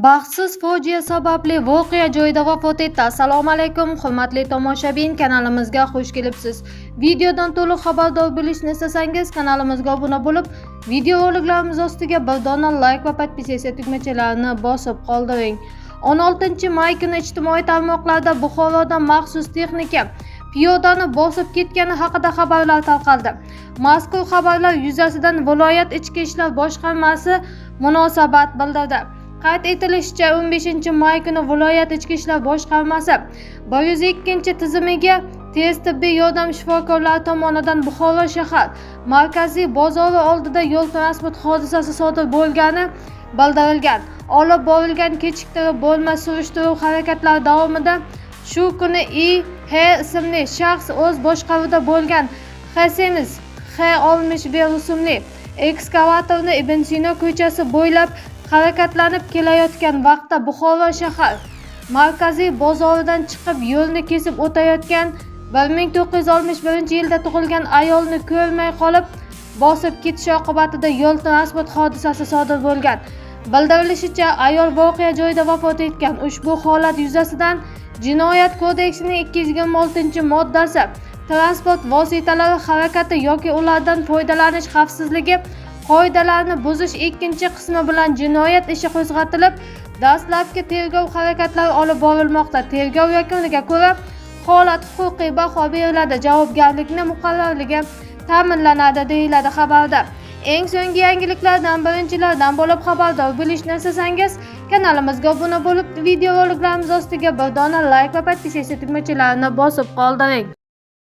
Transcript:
Baxtsiz fojia sababli voqea joyida vafot etdi. Assalomu alaykum, hurmatli tomoshabin, kanalimizga xush kelibsiz. Videodan to'liq xabardor bo'lishni istasangiz, kanalimizga obuna bo'lib, videoroliklarimiz ostiga bir dona like va podpisatsiya tugmachalarini bosib qoldiring. 16-may kuni ijtimoiy tarmoqlarda Buxorodan maxsus texnika piyodani bosib ketgani haqida xabarlar tarqaldi. Mazkur xabarlar yuzasidan viloyat ichki ishlar boshqarmasi munosabat bildirdi. Qayd etilishicha, 15-may kuni viloyat ichki ishlar boshqarmasi 102 tizimiga tez tibbiy yordam shifokorlari tomonidan Buxoro shahar markaziy bozori oldida yo'l transport hodisasi sodir bo'lgani bildirilgan. Olib borilgan kechiktirib bo'lmas surishtiruv harakatlari davomida shu kuni I.H. ismli shaxs o'z boshqaruvida bo'lgan H-Semiz H-60V rusumli ekskavatorni Ibn Sino ko'chasi bo'ylab harakatlanib kelayotgan vaqtda Buxoro shahar markaziy bozoridan chiqib yo'lni kesib o'tayotgan 1961-yilda tug'ilgan ayolni ko'rmay qolib, bosib ketish oqibatida yo'l transport hodisasi sodir bo'lgan. Bildirilishicha, ayol voqea joyida vafot etgan. Ushbu holat yuzasidan Jinoyat kodeksining 226-moddasi transport vositalari harakati yoki ulardan foydalanish xavfsizligi qoidalarini buzish 2-qismi bilan jinoyat ishi qo'zg'atilib, dastlabki tergov harakatlari olib borilmoqda. Tergov yakuniga ko'ra holat huquqiy baho beriladi, javobgarlikning muqarrarligi ta'minlanadi, deyiladi xabarda. Eng so'nggi yangiliklardan birinchilardan bo'lib xabardor bo'lishni istasangiz, kanalimizga obuna bo'lib, videoroliklarimiz ostiga bir dona like va podpisatsiya tugmachalarini bosib qoldiring.